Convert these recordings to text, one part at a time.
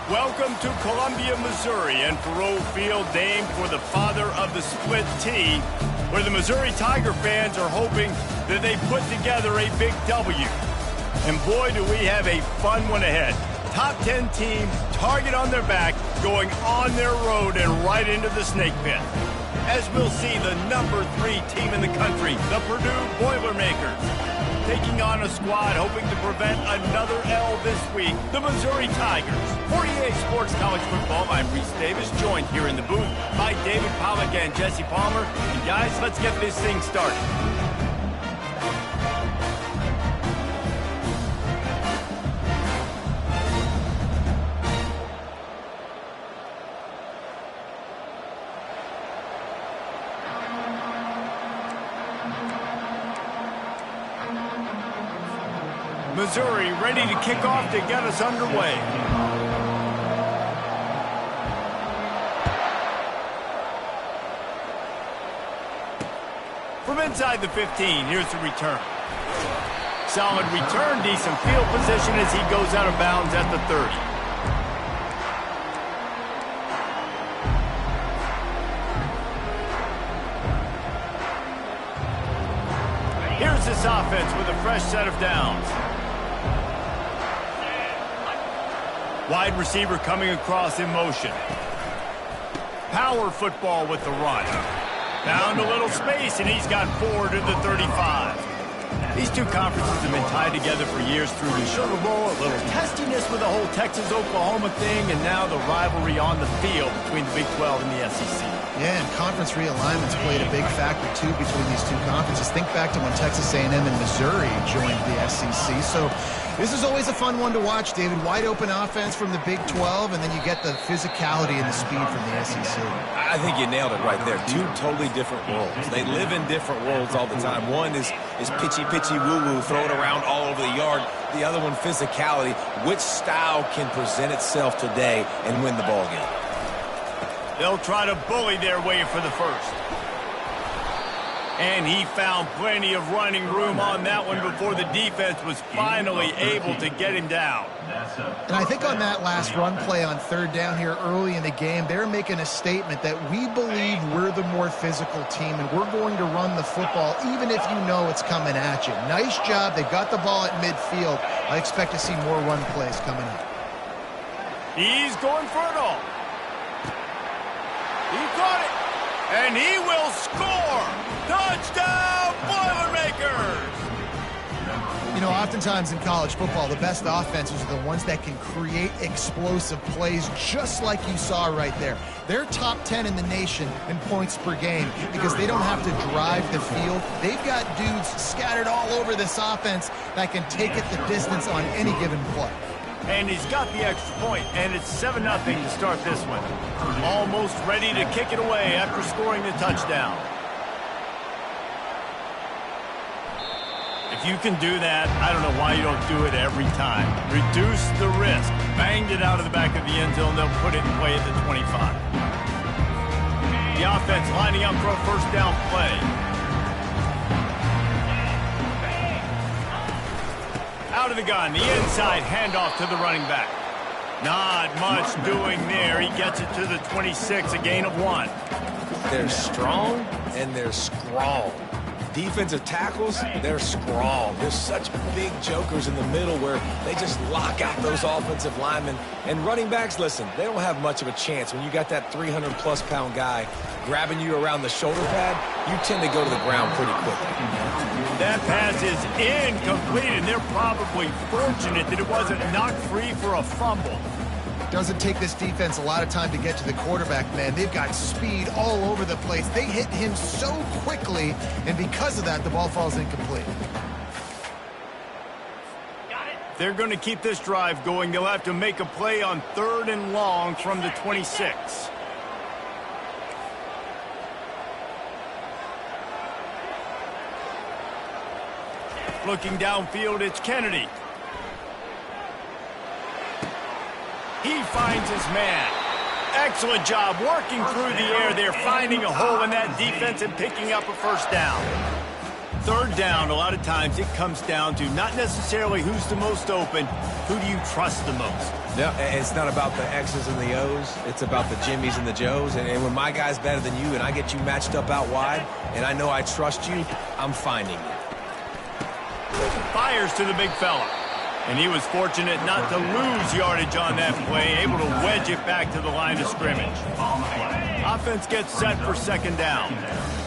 Welcome to Columbia, Missouri, and Faurot Field, named for the father of the split T, where the Missouri Tiger fans are hoping that they put together a big W. And boy, do we have a fun one ahead. Top 10 team, target on their back, going on their road and right into the snake pit. As we'll see, the number 3 team in the country, the Purdue Boilermakers, taking on a squad hoping to prevent another L this week, the Missouri Tigers. For EA Sports College Football, I'm Reese Davis, joined here in the booth by David Pollack and Jesse Palmer. And guys, let's get this thing started. Missouri ready to kick off to get us underway. From inside the 15, here's the return. Solid return, decent field position as he goes out of bounds at the 30. Here's this offense with a fresh set of downs. Wide receiver coming across in motion. Power football with the run. Found a little space, and he's got 4 to the 35. These two conferences have been tied together for years through the Sugar Bowl, a little testiness with the whole Texas-Oklahoma thing, and now the rivalry on the field between the Big 12 and the SEC. Yeah, and conference realignments played a big factor, too, between these two conferences. Think back to when Texas A&M and Missouri joined the SEC. So this is always a fun one to watch, David. Wide open offense from the Big 12, and then you get the physicality and the speed from the SEC. I think you nailed it right there. Two totally different worlds. They live in different worlds all the time. One is pitchy, woo-woo, throw it around all over the yard. The other one, physicality. Which style can present itself today and win the ball game? They'll try to bully their way for the first. And he found plenty of running room on that one before the defense was finally able to get him down. And I think on that last run play on third down here early in the game, they're making a statement that we believe we're the more physical team and we're going to run the football even if you know it's coming at you. Nice job. They got the ball at midfield. I expect to see more run plays coming up. He's going for it all. He caught it, and he will score! Touchdown, Boilermakers! You know, oftentimes in college football, the best offenses are the ones that can create explosive plays just like you saw right there. They're top 10 in the nation in points per game because they don't have to drive the field. They've got dudes scattered all over this offense that can take it the distance on any given play. And he's got the extra point, and it's 7-0 to start this one. Almost ready to kick it away after scoring the touchdown. If you can do that, I don't know why you don't do it every time. Reduce the risk. Banged it out of the back of the end zone. They'll put it in play at the 25. The offense lining up for a first down play. Out of the gun, the inside handoff to the running back. Not much doing there. He gets it to the 26, a gain of 1. They're strong and they're scrawl. Defensive tackles, they're scrawl. There's such big jokers in the middle where they just lock out those offensive linemen. And running backs, listen, they don't have much of a chance. When you got that 300-plus pound guy grabbing you around the shoulder pad, you tend to go to the ground pretty quickly. That pass is incomplete, and they're probably fortunate that it wasn't knocked free for a fumble. Doesn't take this defense a lot of time to get to the quarterback, man. They've got speed all over the place. They hit him so quickly, and because of that, the ball falls incomplete. They're going to keep this drive going. They'll have to make a play on 3rd and long from the 26. Looking downfield, it's Kennedy. He finds his man. Excellent job working through the air there, finding a hole in that defense and picking up a first down. third down, a lot of times it comes down to not necessarily who's the most open, who do you trust the most? Yeah, it's not about the X's and the O's. It's about the Jimmys and the Joes. And when my guy's better than you and I get you matched up out wide and I know I trust you, I'm finding you. Fires to the big fella. And he was fortunate not to lose yardage on that play, able to wedge it back to the line of scrimmage. Offense gets set for second down.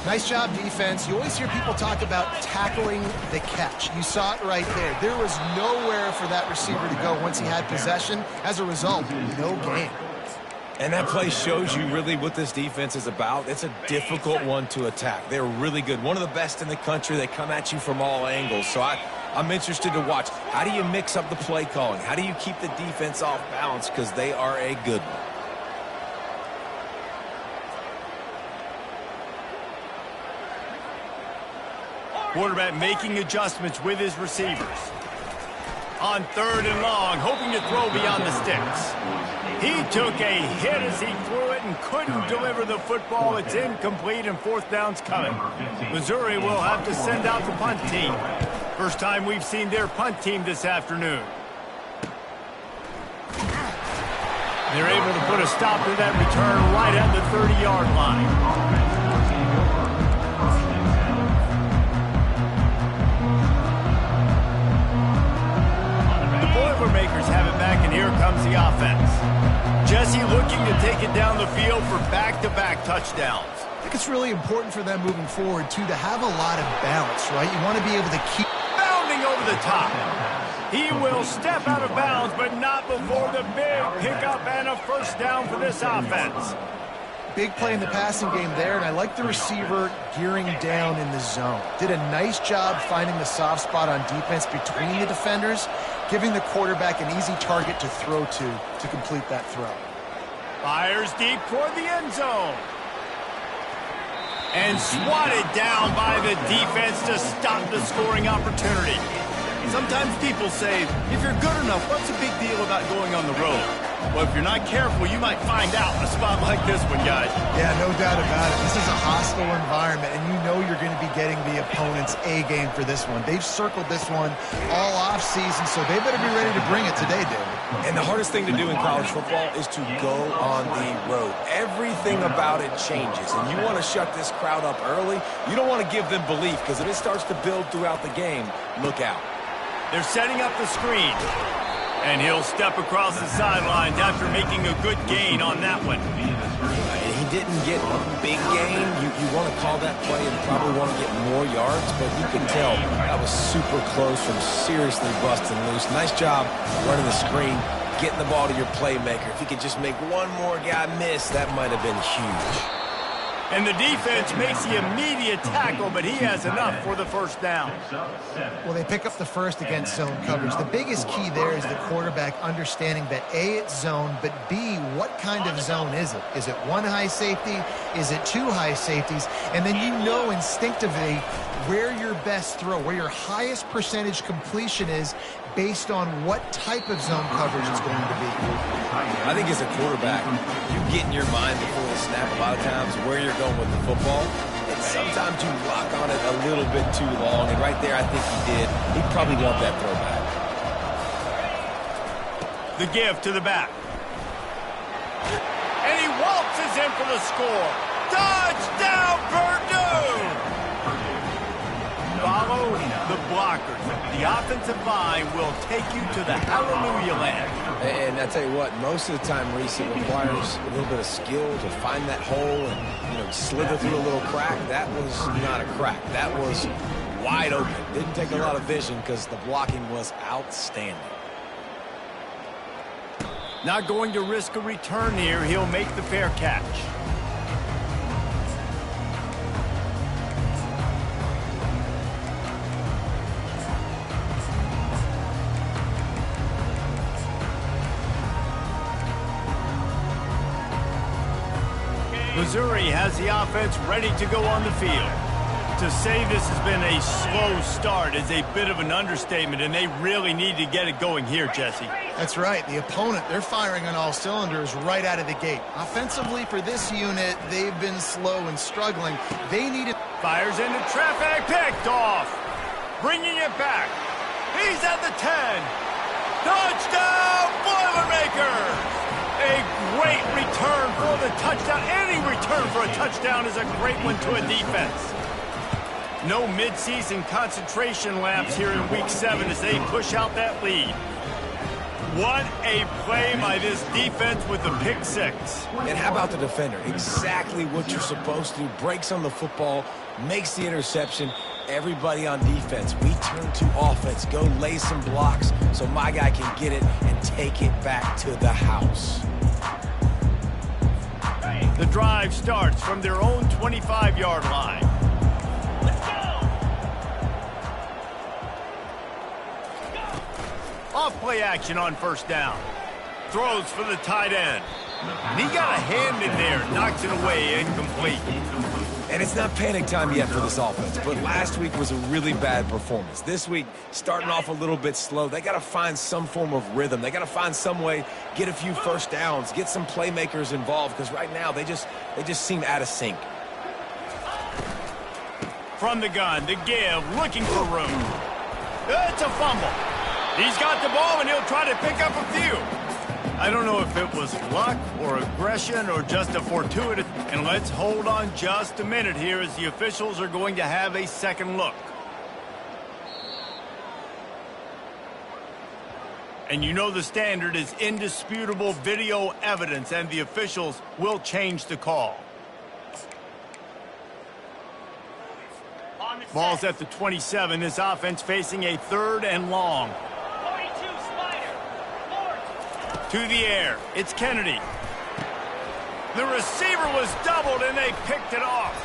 Nice job, defense. You always hear people talk about tackling the catch. You saw it right there. There was nowhere for that receiver to go once he had possession. As a result, no gain. And that play shows you really what this defense is about. It's a difficult one to attack. They're really good. One of the best in the country. They come at you from all angles. So I'm interested to watch. How do you mix up the play calling? How do you keep the defense off balance? Because they are a good one. Quarterback making adjustments with his receivers. On third and long, hoping to throw beyond the sticks. He took a hit as he threw it and couldn't deliver the football. It's incomplete and fourth down's coming. Missouri will have to send out the punt team. First time we've seen their punt team this afternoon. They're able to put a stop to that return right at the 30-yard line. Boilermakers have it back, and here comes the offense. Jesse looking to take it down the field for back-to-back touchdowns. I think it's really important for them moving forward, too, to have a lot of balance, right? You want to be able to keep bounding over the top. He will step out of bounds, but not before the big pickup and a first down for this offense. Big play in the passing game there, and I like the receiver gearing down in the zone. Did a nice job finding the soft spot on defense between the defenders, giving the quarterback an easy target to throw to complete that throw. Fires deep toward the end zone. And swatted down by the defense to stop the scoring opportunity. Sometimes people say, if you're good enough, what's the big deal about going on the road? Well, if you're not careful, you might find out in a spot like this one, guys. Yeah, no doubt about it. This is a hostile environment, and you know you're going to be getting the opponent's A game for this one. They've circled this one all offseason, so they better be ready to bring it today, David. And the hardest thing to do in college football is to go on the road. Everything about it changes, and you want to shut this crowd up early. You don't want to give them belief, because if it starts to build throughout the game, look out. They're setting up the screen. And he'll step across the sidelines after making a good gain on that one. He didn't get a big gain. You want to call that play and probably want to get more yards, but you can tell that was super close from seriously busting loose. Nice job running the screen, getting the ball to your playmaker. If he could just make one more guy miss, that might have been huge. And the defense makes the immediate tackle, but he has enough for the first down. Well, they pick up the first against zone coverage. The biggest key there is the quarterback understanding that A, it's zone, but B, what kind of zone is it? Is it one high safety? Is it two high safeties? And then you know instinctively where your best throw, where your highest percentage completion is based on what type of zone coverage it's going to be. I think as a quarterback, you get in your mind before the snap a lot of times where you're going with the football. And sometimes you lock on it a little bit too long. And right there, I think he did. He'd probably want that throwback. The give to the back. And he waltzes in for the score. Touchdown, Purdue! Follow the blockers. The offensive line will take you to the hallelujah land. And I tell you what, most of the time, Reese, it requires a little bit of skill to find that hole and, slither through a little crack. That was not a crack. That was wide open. Didn't take a lot of vision because the blocking was outstanding. Not going to risk a return here. He'll make the fair catch. Missouri has the offense ready to go on the field. To say this has been a slow start is a bit of an understatement, and they really need to get it going here, Jesse. That's right. The opponent, they're firing on all cylinders right out of the gate. Offensively for this unit, they've been slow and struggling. They need it. Fires into traffic, picked off. Bringing it back. He's at the 10. Touchdown, Boilermakers! A great return for the touchdown. Any return for a touchdown is a great one to a defense. No midseason concentration laps here in Week 7 as they push out that lead. What a play by this defense with the pick six. And how about the defender? Exactly what you're supposed to do. Breaks on the football, makes the interception. Everybody on defense, we turn to offense. Go lay some blocks so my guy can get it and take it back to the house. The drive starts from their own 25-yard line. Off play action on first down. Throws for the tight end. And he got a hand in there, knocks it away, incomplete. And it's not panic time yet for this offense, but last week was a really bad performance. This week, starting off a little bit slow. They got to find some form of rhythm. They got to find some way, get a few first downs, get some playmakers involved, because right now they just seem out of sync. From the gun, the give, looking for room. It's a fumble. He's got the ball, and he'll try to pick up a few. I don't know if it was luck or aggression or just a fortuitous. And let's hold on just a minute here as the officials are going to have a second look. And you know the standard is indisputable video evidence, and the officials will change the call. Ball's at the 27. This offense facing a 3rd and long. To the air, it's Kennedy. The receiver was doubled, and they picked it off.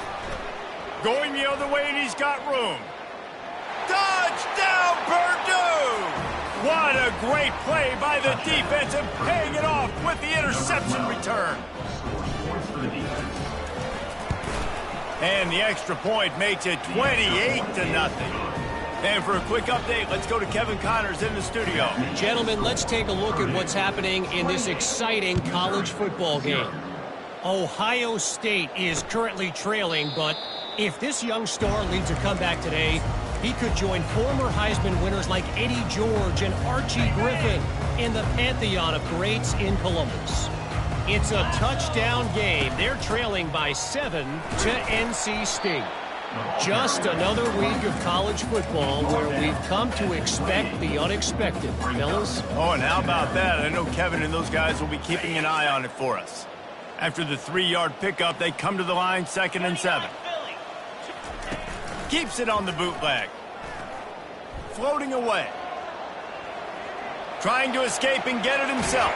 Going the other way, and he's got room. Touchdown, Purdue! What a great play by the defense, and paying it off with the interception return. And the extra point makes it 28-0. And for a quick update, let's go to Kevin Connors in the studio. Gentlemen, let's take a look at what's happening in this exciting college football game. Ohio State is currently trailing, but if this young star leads a comeback today, he could join former Heisman winners like Eddie George and Archie Griffin in the pantheon of greats in Columbus. It's a touchdown game. They're trailing by 7 to NC State. Just another week of college football where we've come to expect the unexpected, fellas. Oh, and how about that? I know Kevin and those guys will be keeping an eye on it for us. After the 3-yard pickup, they come to the line, 2nd and 7. Keeps it on the bootleg. Floating away. Trying to escape and get it himself.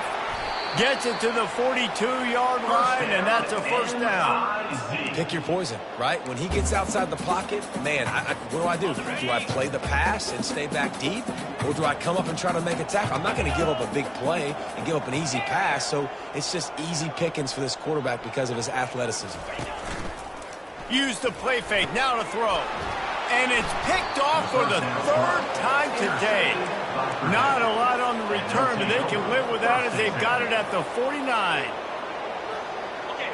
Gets it to the 42-yard line, and that's a first down. Pick your poison, right? When he gets outside the pocket, man, what do? Do I play the pass and stay back deep? Or do I come up and try to make a tackle? I'm not going to give up a big play and give up an easy pass, so it's just easy pickings for this quarterback because of his athleticism. Use the play fake, now to throw. And it's picked off for the 3rd time today. Not a lot on the return, but they can live with that as they've got it at the 49.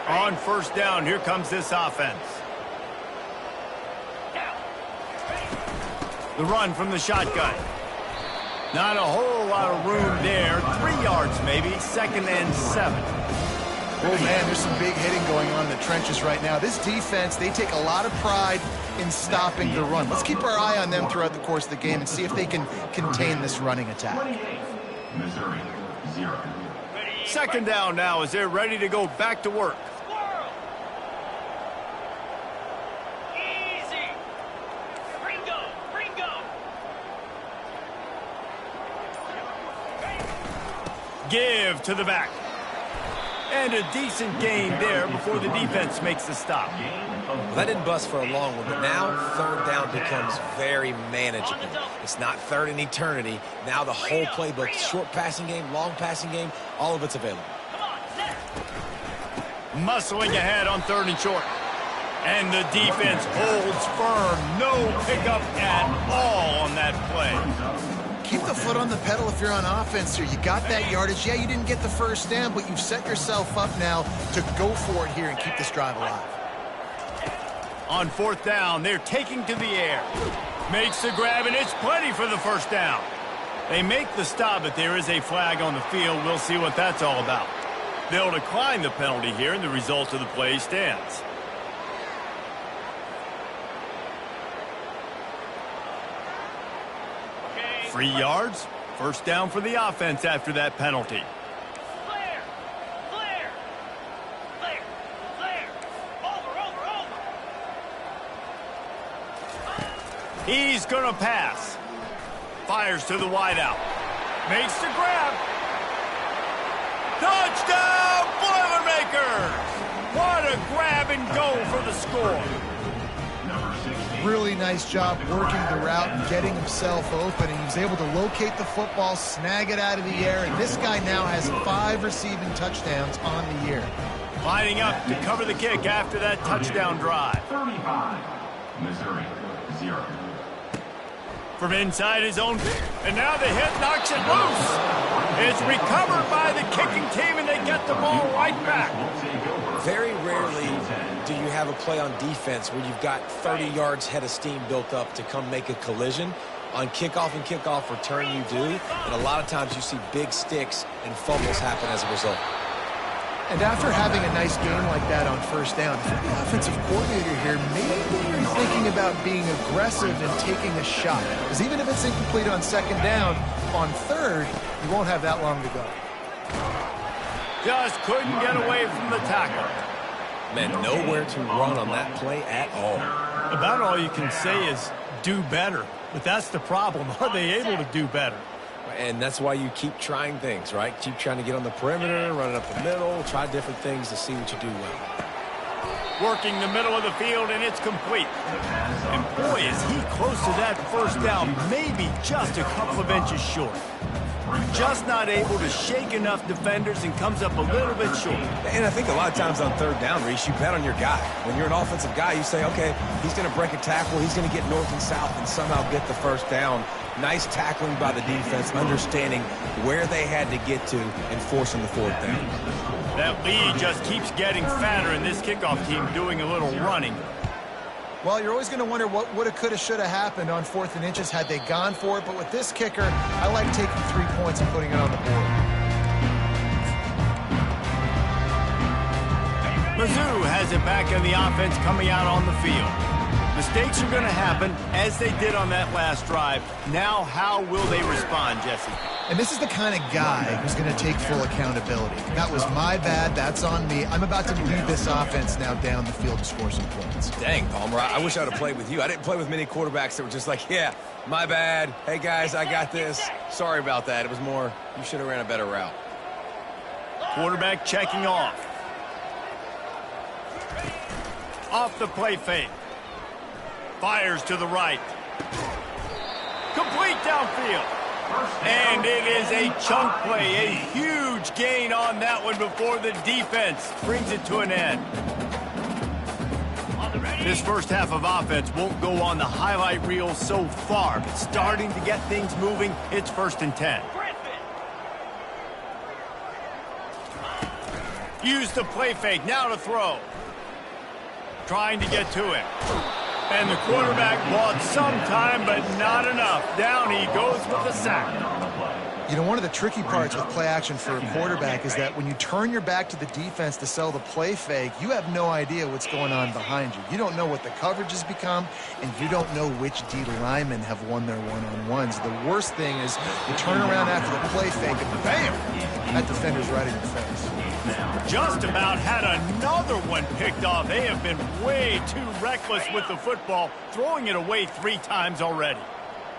On first down, here comes this offense. The run from the shotgun. Not a whole lot of room there. 3 yards maybe, 2nd and 7. Oh, man, there's some big hitting going on in the trenches right now. This defense, they take a lot of pride in stopping the run. Let's keep our eye on them throughout the course of the game and see if they can contain this running attack. Missouri, 0. 2nd down now as they're ready to go back to work. Easy. Ringo. Give to the back. And a decent gain there before the defense makes the stop. Well, that didn't bust for a long one, but now 3rd down becomes very manageable. It's not 3rd in eternity. Now the whole playbook, short passing game, long passing game, all of it's available. Muscling ahead on 3rd and short. And the defense holds firm. No pickup at all on that play. Keep the foot on the pedal if you're on offense here. You got that yardage. Yeah, you didn't get the first down, but you've set yourself up now to go for it here and keep this drive alive. On 4th down, they're taking to the air. Makes the grab, and it's plenty for the first down. They make the stop, but there is a flag on the field. We'll see what that's all about. They'll decline the penalty here, and the result of the play stands. Okay. 3 yards. First down for the offense after that penalty. Clear. Clear. Clear. Clear. Over. He's going to pass. Fires to the wideout. Makes the grab. Touchdown, Boilermakers! What a grab and go for the score. Really nice job working the route and getting himself open, and he was able to locate the football, snag it out of the air, and this guy now has 5 receiving touchdowns on the year. Lining up to cover the kick after that touchdown drive. 35, Missouri 0. From inside his own, and now the hit knocks it loose. It's recovered by the kicking team, and they get the ball right back. Very rarely do you have a play on defense where you've got 30 yards head of steam built up to come make a collision. On kickoff and kickoff return you do, and a lot of times you see big sticks and fumbles happen as a result. And after having a nice game like that on first down, if you're the offensive coordinator here, maybe you're thinking about being aggressive and taking a shot. Because even if it's incomplete on second down, on third, you won't have that long to go. Just couldn't get away from the tackle. Man, nowhere to run on that play at all. About all you can say is do better. But that's the problem. Are they able to do better? And that's why you keep trying things, right? Keep trying to get on the perimeter, run it up the middle, try different things to see what you do well. Working the middle of the field, and it's complete. And boy, is he close to that first down, maybe just a couple of inches short. Just not able to shake enough defenders and comes up a little bit short. And I think a lot of times on third down, Reese, you bet on your guy. When you're an offensive guy, you say, okay, he's going to break a tackle, he's going to get north and south and somehow get the first down. Nice tackling by the defense, understanding where they had to get to and forcing the fourth down. That lead just keeps getting fatter, and this kickoff team doing a little running. Well, you're always going to wonder what woulda, coulda, shoulda happened on 4th and inches had they gone for it. But with this kicker, I like taking 3 points and putting it on the board. Mizzou has it back in the offense coming out on the field. Mistakes are going to happen, as they did on that last drive. Now, how will they respond, Jesse? And this is the kind of guy who's going to take full accountability. That was my bad. That's on me. I'm about to lead this offense now down the field to score some points. Dang, Palmer, I wish I would have played with you. I didn't play with many quarterbacks that were just like, yeah, my bad. Hey, guys, I got this. Sorry about that. It was more, you should have ran a better route. Quarterback checking off. Off the play fake. Fires to the right. Complete downfield. And it is a chunk play, a huge gain on that one before the defense brings it to an end. This first half of offense won't go on the highlight reel so far, but starting to get things moving. It's 1st and 10. Use the play fake, now to throw. Trying to get to it. And the quarterback bought some time, but not enough. Down he goes with the sack. You know, one of the tricky parts with play action for a quarterback is that when you turn your back to the defense to sell the play fake, you have no idea what's going on behind you. You don't know what the coverage has become, and you don't know which D linemen have won their one-on-ones. The worst thing is you turn around after the play fake, and bam! That defender's right in your face. Just about had another one picked off. They have been way too reckless with the football, throwing it away 3 times already.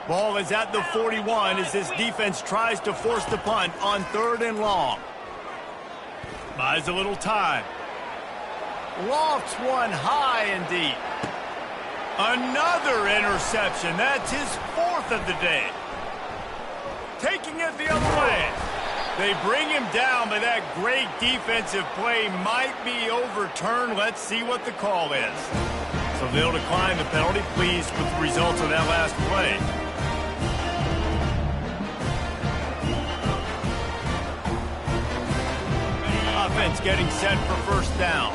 Ball is at the 41 as this defense tries to force the punt on 3rd and long. Buys a little time. Lofts one high and deep. Another interception. That's his 4th of the day. Taking it the other way. They bring him down, but that great defensive play might be overturned. Let's see what the call is. So they'll decline the penalty, pleased with the results of that last play. Offense getting set for 1st down.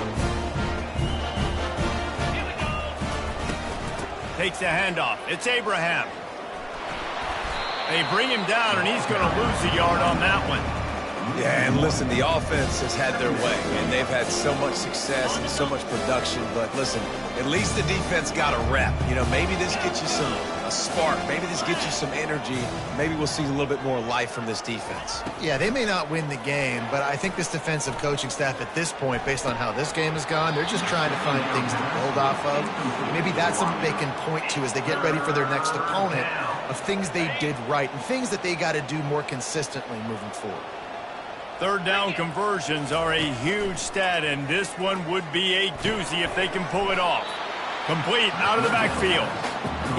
Takes the handoff. It's Abraham. They bring him down, and he's going to lose a yard on that one. Yeah, and listen, the offense has had their way, and they've had so much success and so much production. But listen, at least the defense got a rep. You know, maybe this gets you a spark. Maybe this gets you some energy. Maybe we'll see a little bit more life from this defense. Yeah, they may not win the game, but I think this defensive coaching staff at this point, based on how this game has gone, they're just trying to find things to build off of. Maybe that's something they can point to as they get ready for their next opponent, of things they did right and things that they got to do more consistently moving forward. Third down conversions are a huge stat, and this one would be a doozy if they can pull it off. Complete out of the backfield.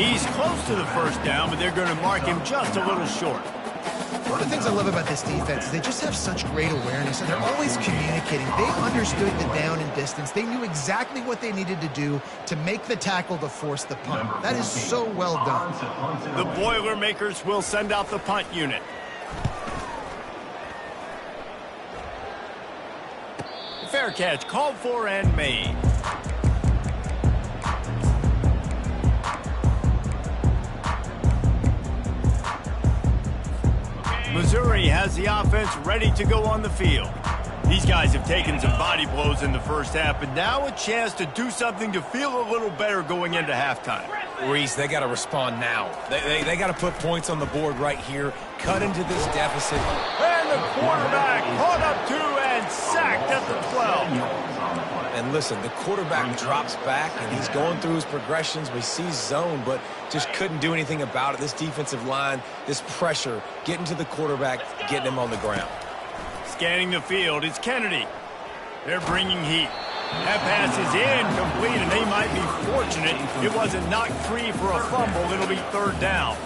He's close to the first down, but they're going to mark him just a little short. One of the things I love about this defense is they just have such great awareness, and they're always communicating. They understood the down and distance. They knew exactly what they needed to do to make the tackle to force the punt. That is so well done. The Boilermakers will send out the punt unit. Fair catch called for and made. Missouri has the offense ready to go on the field. These guys have taken some body blows in the first half, but now a chance to do something to feel a little better going into halftime. Reese, they got to respond now. They got to put points on the board right here, cut into this deficit. And the quarterback caught up to and sacked at the 12. And listen, the quarterback drops back, and he's going through his progressions. We see zone, but just couldn't do anything about it. This defensive line, this pressure, getting to the quarterback, getting him on the ground. Scanning the field, it's Kennedy. They're bringing heat. That pass is incomplete, and they might be fortunate it wasn't knocked free for a fumble. It'll be third down.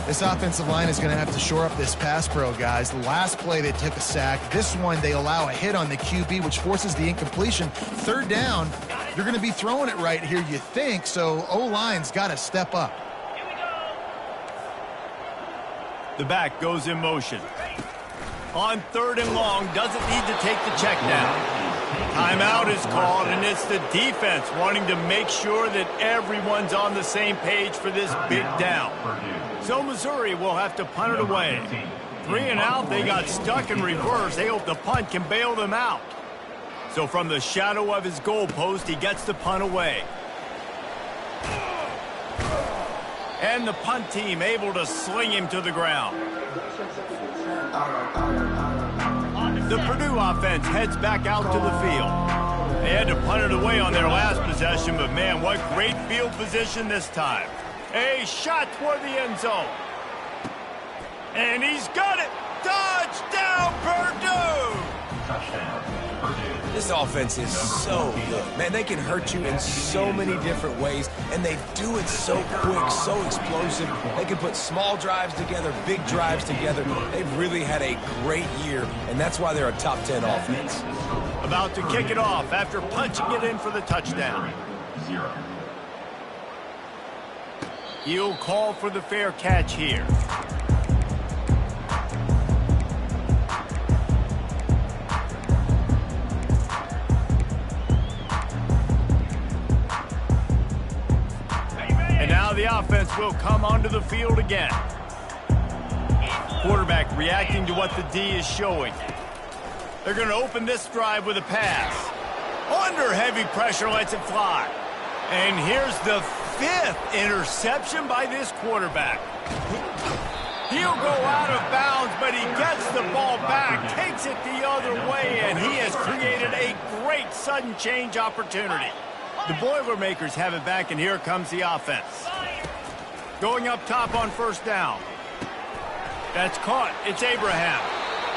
This offensive line is going to have to shore up this pass pro, guys. The last play they took a sack. This one they allow a hit on the QB, which forces the incompletion. Third down, you're going to be throwing it right here, you think, so O-line's got to step up. The back goes in motion. On third and long, doesn't need to take the check down. Timeout is called, and it's the defense wanting to make sure that everyone's on the same page for this big down. So Missouri will have to punt it away. 3 and out, they got stuck in reverse. They hope the punt can bail them out. So from the shadow of his goalpost, he gets the punt away. And the punt team able to sling him to the ground. The Purdue offense heads back out to the field. They had to punt it away on their last possession, but man, what great field position this time. A shot toward the end zone. And he's got it. Touchdown, Purdue! Touchdown, Purdue. This offense is so good. Man, they can hurt you in so many different ways, and they do it so quick, so explosive. They can put small drives together, big drives together. They've really had a great year, and that's why they're a top 10 offense. About to kick it off after punching it in for the touchdown. 0. He'll call for the fair catch here. And now the offense will come onto the field again. Quarterback reacting to what the D is showing. They're going to open this drive with a pass. Under heavy pressure, lets it fly. And here's the 5th interception by this quarterback. He'll go out of bounds, but he gets the ball back, takes it the other way, and he has created a great sudden change opportunity. The Boilermakers have it back, and here comes the offense. Going up top on first down. That's caught. It's Abraham.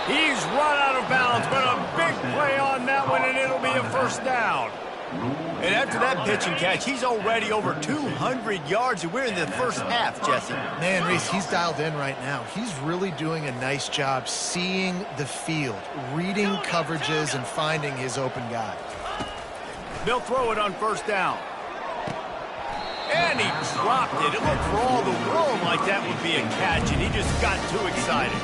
He's run out of bounds, but a big play on that one, and it'll be a first down. And after that pitch and catch, he's already over 200 yards, and we're in the first half, Jesse. Man, Reese, he's dialed in right now. He's really doing a nice job seeing the field, reading coverages, and finding his open guy. They'll throw it on first down. And he dropped it. It looked for all the world like that would be a catch, and he just got too excited.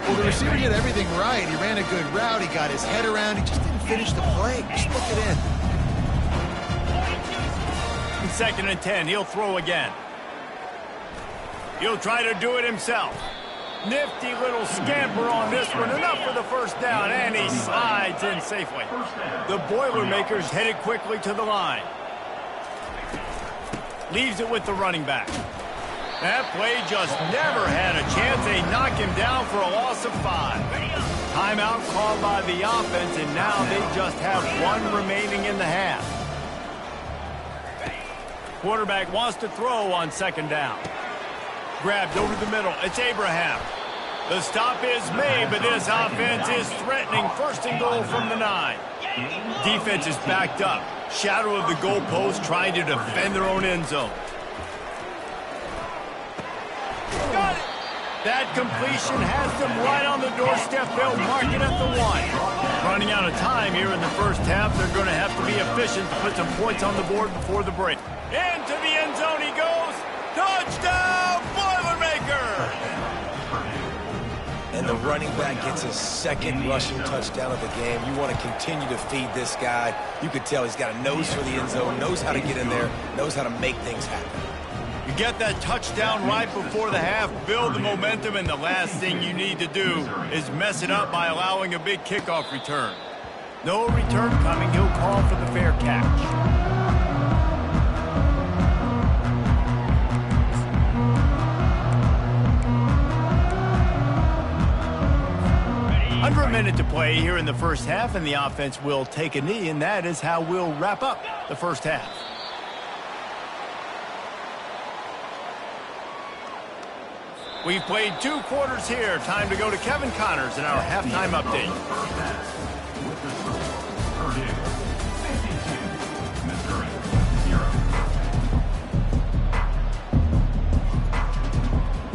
Well, the receiver did everything right. He ran a good route. He got his head around. He just didn't finish the play. Just look it in. 2nd and 10. He'll throw again. He'll try to do it himself. Nifty little scamper on this one. Enough for the first down, and he slides in safely. The Boilermakers headed quickly to the line. Leaves it with the running back. That play just never had a chance. They knock him down for a loss of 5. Timeout called by the offense, and now they just have 1 remaining in the half. Quarterback wants to throw on 2nd down. Grabbed over the middle. It's Abraham. The stop is made, but this offense is threatening. 1st and goal from the 9. Defense is backed up. Shadow of the goalpost, trying to defend their own end zone. Got it. That completion has them right on the doorstep. They'll mark it at the 1. Running out of time here in the first half. They're going to have to be efficient to put some points on the board before the break. Into the end zone he goes. Touchdown, Boilermaker! And the running back gets his 2nd rushing touchdown of the game. You want to continue to feed this guy. You could tell he's got a nose for the end zone, knows how to get in there, knows how to make things happen. You get that touchdown right before the half, build the momentum, and the last thing you need to do is mess it up by allowing a big kickoff return. No return coming. He'll call for the fair catch. Under a minute to play here in the first half, and the offense will take a knee, and that is how we'll wrap up the first half. We've played 2 quarters here. Time to go to Kevin Connors in our halftime update. With the score, Purdue 52, Missouri 0.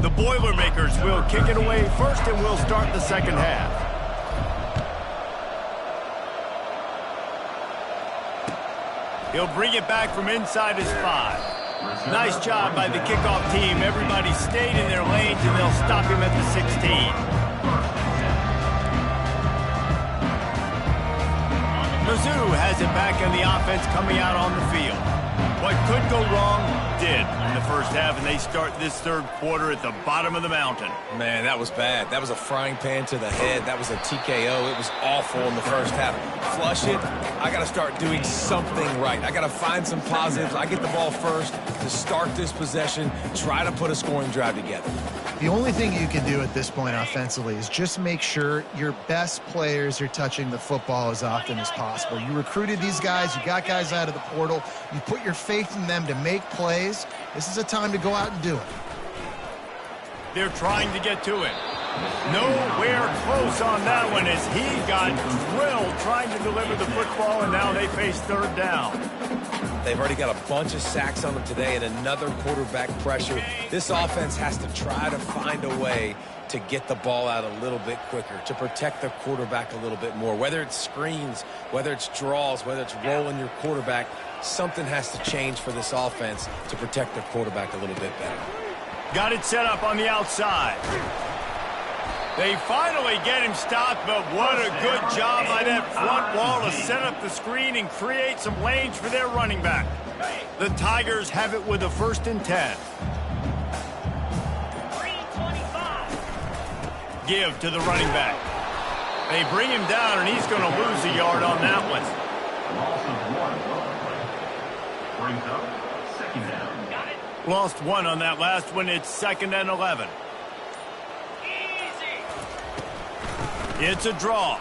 The Boilermakers will kick it away first, and we'll start the second half. He'll bring it back from inside his 5. Nice job by the kickoff team. Everybody stayed in their lanes, and they'll stop him at the 16. Mizzou has it back in the offense coming out on the field. What could go wrong did in the first half, and they start this 3rd quarter at the bottom of the mountain. Man, that was bad. That was a frying pan to the head. That was a TKO. It was awful in the first half. Flush it. I got to start doing something right. I got to find some positives. I get the ball first to start this possession, try to put a scoring drive together. The only thing you can do at this point offensively is just make sure your best players are touching the football as often as possible. You recruited these guys. You got guys out of the portal. You put your faith in them to make plays. This is a time to go out and do it. They're trying to get to it. Nowhere close on that one as he got drilled trying to deliver the football, and now they face 3rd down. They've already got a bunch of sacks on them today and another quarterback pressure. This offense has to try to find a way to get the ball out a little bit quicker, to protect the quarterback a little bit more. Whether it's screens, whether it's draws, whether it's rolling your quarterback, something has to change for this offense to protect their quarterback a little bit better. Got it set up on the outside. They finally get him stopped, but what a good job by that front wall to set up the screen and create some lanes for their running back. The Tigers have it with a 1st and 10. 325. Give to the running back. They bring him down, and he's going to lose a yard on that one. Loss of 1 brings up 2nd down. Got it. Lost 1 on that last one. It's 2nd and 11. It's a draw.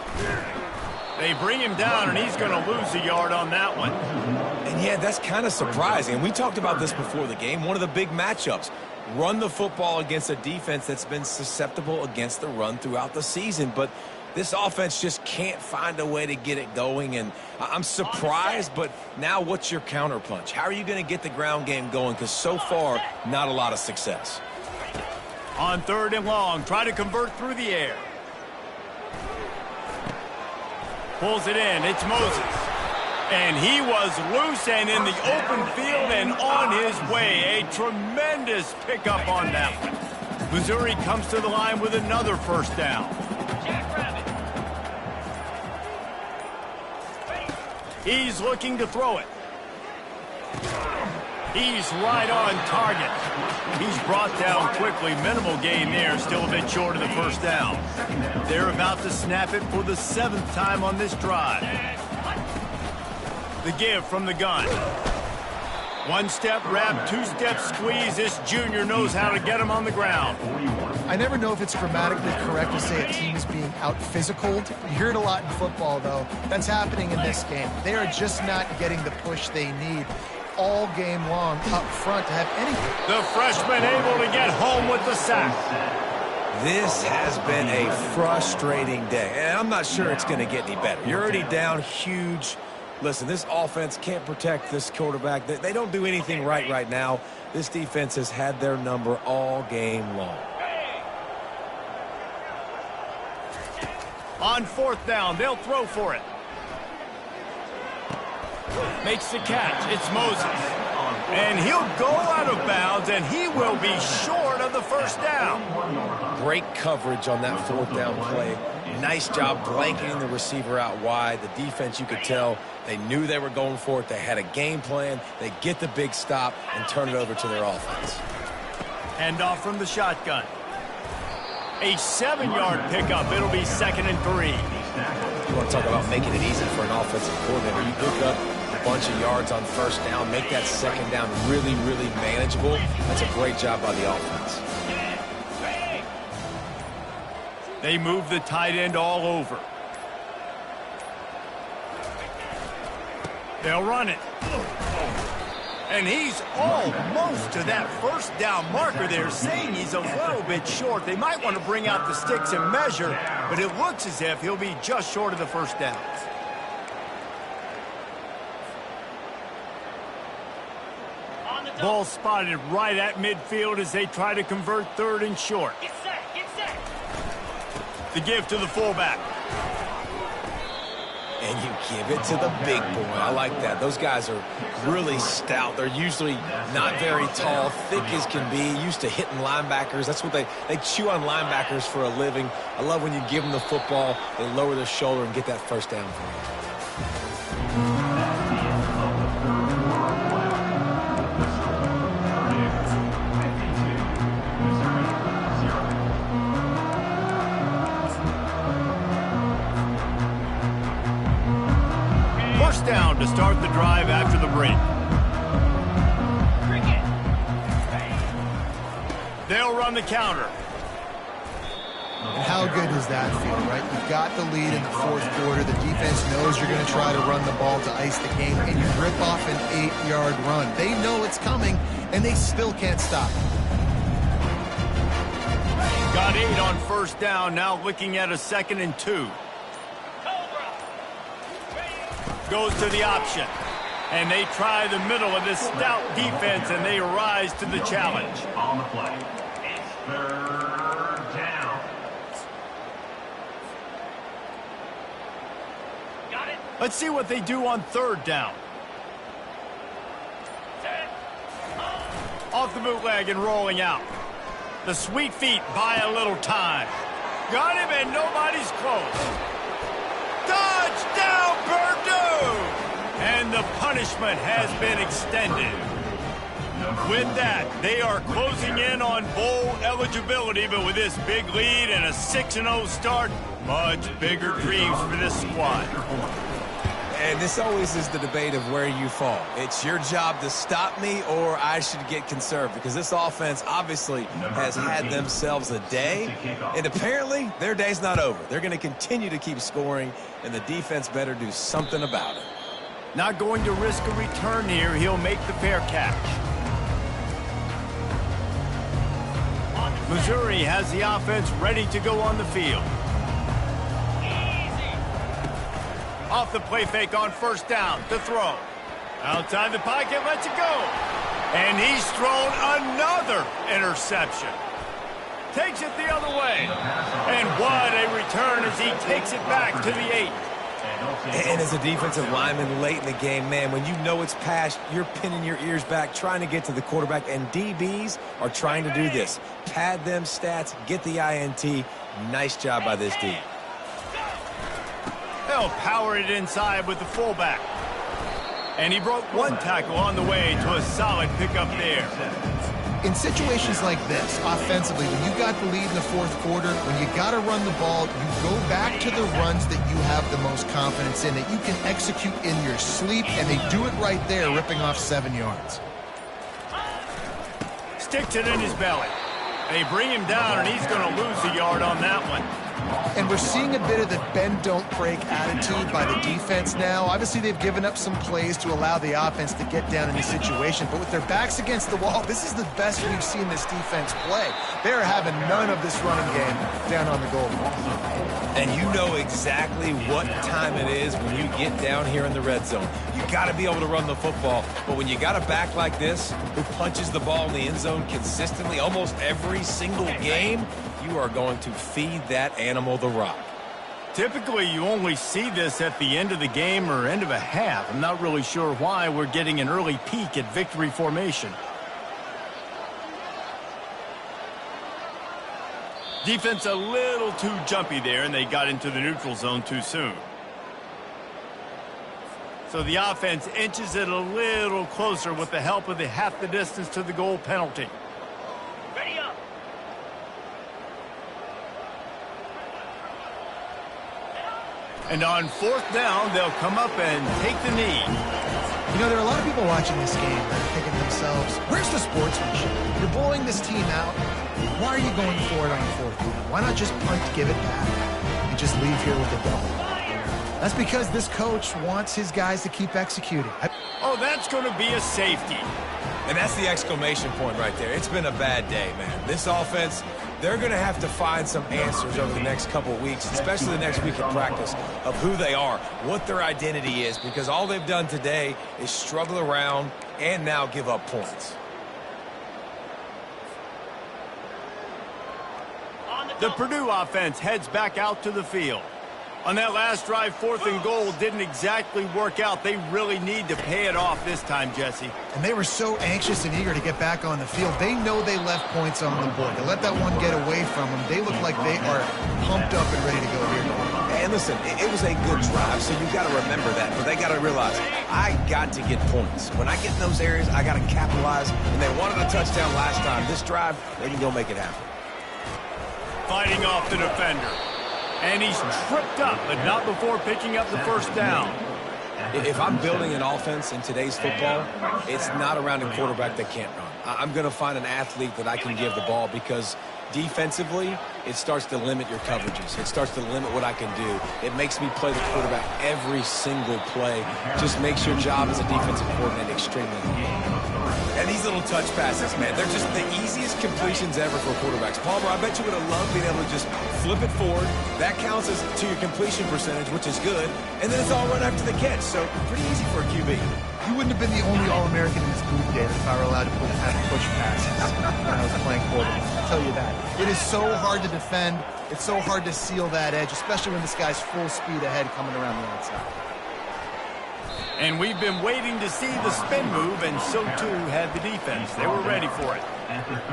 They bring him down, and he's going to lose a yard on that one. And yeah, that's kind of surprising. We talked about this before the game. One of the big matchups. Run the football against a defense that's been susceptible against the run throughout the season. But this offense just can't find a way to get it going. And I'm surprised, but now what's your counterpunch? How are you going to get the ground game going? Because so far, not a lot of success. On 3rd and long, try to convert through the air. Pulls it in. It's Moses. And he was loose and in the open field and on his way. A tremendous pickup on that one. Missouri comes to the line with another 1st down. Jackrabbit. He's looking to throw it. He's right on target. He's brought down quickly. Minimal gain there. Still a bit short of the first down. They're about to snap it for the 7th time on this drive. The give from the gun. 1-step wrap, 2-step squeeze. This junior knows how to get him on the ground. I never know if it's grammatically correct to say a team is being out-physicaled. You hear it a lot in football, though. That's happening in this game. They are just not getting the push they need all game long up front to have anything. The freshman able to get home with the sack. This has been a frustrating day, and I'm not sure it's going to get any better. You're already down huge. Listen, this offense can't protect this quarterback. They don't do anything right now. This defense has had their number all game long. On 4th down, they'll throw for it. Makes the catch. It's Moses. And he'll go out of bounds, and he will be short of the first down. Great coverage on that 4th down play. Nice job blanketing the receiver out wide. The defense, you could tell, they knew they were going for it. They had a game plan. They get the big stop and turn it over to their offense. Handoff from the shotgun. A 7-yard pickup. It'll be 2nd and 3. You want to talk about making it easy for an offensive coordinator. You pick up a bunch of yards on first down, make that 2nd down really manageable. That's a great job by the offense. They move the tight end all over. They'll run it. And he's almost to that first down marker there, saying he's a little bit short. They might want to bring out the sticks and measure, but it looks as if he'll be just short of the first down. Ball spotted right at midfield as they try to convert 3rd and short. Get set, get set. The give to the fullback. And you give it to the big boy. I like that. Those guys are really stout. They're usually not very tall, thick as can be, used to hitting linebackers. That's what they chew on linebackers for a living. I love when you give them the football, they lower their shoulder and get that first down for you. Down to start the drive after the break. They'll run the counter. And how good does that feel, right? You've got the lead in the 4th quarter. The defense knows you're going to try to run the ball to ice the game, and you rip off an 8-yard run. They know it's coming, and they still can't stop it. Got 8 on first down, now looking at a 2nd and 2. Goes to the option. And they try the middle of this stout defense, and they rise to the challenge. On the play. It's 3rd down. Got it. Let's see what they do on 3rd down. Off the bootleg and rolling out. The sweet feet buy a little time. Got him, and nobody's close. Touchdown, Purdue! And the punishment has been extended. With that, they are closing in on bowl eligibility, but with this big lead and a 6-0 start, much bigger dreams for this squad. And this always is the debate of where you fall. It's your job to stop me, or I should get conserved, because this offense obviously has had themselves a day, and apparently their day's not over. They're going to continue to keep scoring, and the defense better do something about it. Not going to risk a return here. He'll make the fair catch. Missouri has the offense ready to go on the field. Off the play fake on first down to throw. Outside the pocket, lets it go. And he's thrown another interception. Takes it the other way. And what a return as he takes it back to the 8. And as a defensive lineman late in the game, man, when you know it's past, you're pinning your ears back, trying to get to the quarterback, and DBs are trying to do this. Pad them stats, get the INT. Nice job by this D. They'll power it inside with the fullback. And he broke one tackle on the way to a solid pickup there. In situations like this, offensively, when you got the lead in the fourth quarter, when you got to run the ball, you go back to the runs that you have the most confidence in, that you can execute in your sleep, and they do it right there, ripping off 7 yards. Sticks it in his belly. They bring him down, and he's going to lose a yard on that one. And we're seeing a bit of the bend-don't-break attitude by the defense now. Obviously, they've given up some plays to allow the offense to get down in the situation. But with their backs against the wall, this is the best we've seen this defense play. They're having none of this running game down on the goal line. And you know exactly what time it is when you get down here in the red zone. You got to be able to run the football. But when you got a back like this who punches the ball in the end zone consistently almost every single game, you are going to feed that animal the rock. Typically, you only see this at the end of the game or end of a half. I'm not really sure why we're getting an early peek at victory formation. Defense a little too jumpy there, and they got into the neutral zone too soon. So the offense inches it a little closer with the help of the half the distance to the goal penalty. Ready up. And on fourth down, they'll come up and take the knee. You know, there are a lot of people watching this game that are thinking to themselves, where's the sportsmanship? You're blowing this team out. Why are you going for it on fourth down? Why not just punt, give it back, and just leave here with a double? That's because this coach wants his guys to keep executing. Oh, that's going to be a safety. And that's the exclamation point right there. It's been a bad day, man. This offense, they're going to have to find some answers over the next couple of weeks, especially the next week of practice, of who they are, what their identity is, because all they've done today is struggle around and now give up points. The Purdue offense heads back out to the field. On that last drive, 4th and goal didn't exactly work out. They really need to pay it off this time, Jesse. And they were so anxious and eager to get back on the field. They know they left points on the board. To let that one get away from them, they look like they are pumped up and ready to go here. And listen, it was a good drive, so you've got to remember that. But they got to realize, I got to get points. When I get in those areas, I got to capitalize. And they wanted a touchdown last time. This drive, they can go make it happen. Fighting off the defender. And he's tripped up, but not before picking up the first down. If I'm building an offense in today's football, it's not around a quarterback that can't run. I'm going to find an athlete that I can give the ball because defensively, it starts to limit your coverages. It starts to limit what I can do. It makes me play the quarterback every single play. Just makes your job as a defensive coordinator extremely hard. And these little touch passes, man, they're just the easiest completions ever for quarterbacks. Palmer, I bet you would have loved being able to just flip it forward. That counts as to your completion percentage, which is good. And then it's all run after the catch, so pretty easy for a QB. You wouldn't have been the only All-American in this booth, David, if I were allowed to have push passes when I was playing quarterback. I'll tell you that. It is so hard to defend. It's so hard to seal that edge, especially when this guy's full speed ahead coming around the outside. And we've been waiting to see the spin move, and so too had the defense. They were ready for it.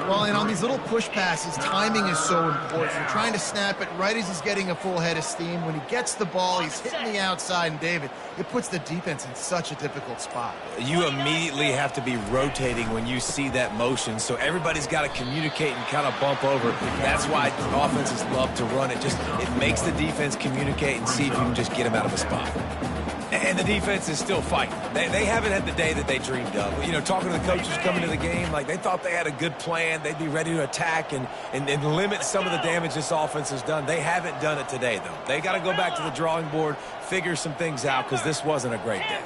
Well, and on these little push passes, timing is so important. You're trying to snap it right as he's getting a full head of steam. When he gets the ball, he's hitting the outside, and David, it puts the defense in such a difficult spot. You immediately have to be rotating when you see that motion, so everybody's got to communicate and kind of bump over. That's why offenses love to run it. It makes the defense communicate and see if you can just get him out of a spot. And the defense is still fighting. They haven't had the day that they dreamed of. You know, talking to the coaches coming to the game, like they thought they had a good plan. They'd be ready to attack and limit some of the damage this offense has done. They haven't done it today, though. They got to go back to the drawing board, figure some things out, because this wasn't a great day.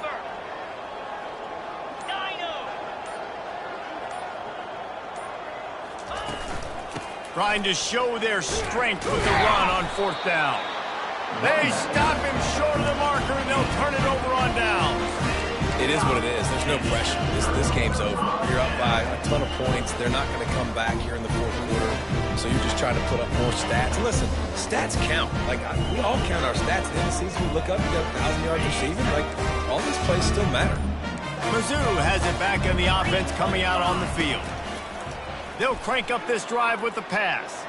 Trying to show their strength with the run on 4th down. They stop him short of the marker, and they'll turn it over on downs. It is what it is. There's no pressure. This game's over. You're up by a ton of points. They're not going to come back here in the fourth quarter. So you're just trying to put up more stats. Listen, stats count. Like, we all count our stats. In the season, we look up, you got 1,000 yards receiving. Like, all these plays still matter. Mizzou has it back in the offense coming out on the field. They'll crank up this drive with the pass.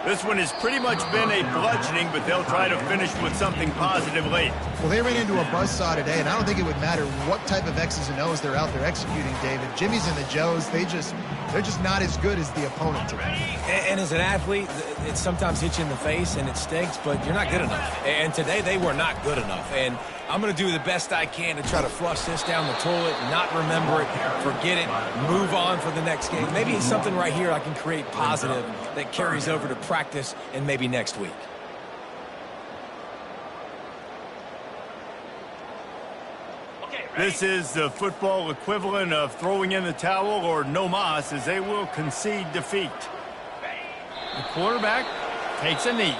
This one has pretty much been a bludgeoning, but they'll try to finish with something positive late. Well, they ran into a buzzsaw today, and I don't think it would matter what type of X's and O's they're out there executing, David. Jimmy's and the Joes, they're just not as good as the opponent today. And as an athlete, it sometimes hits you in the face and it stinks, but you're not good enough. And today they were not good enough. And I'm going to do the best I can to try to flush this down the toilet, not remember it, forget it, move on for the next game. Maybe it's something right here I can create positive that carries over to practice and maybe next week. This is the football equivalent of throwing in the towel or no mas, as they will concede defeat. The quarterback takes a knee.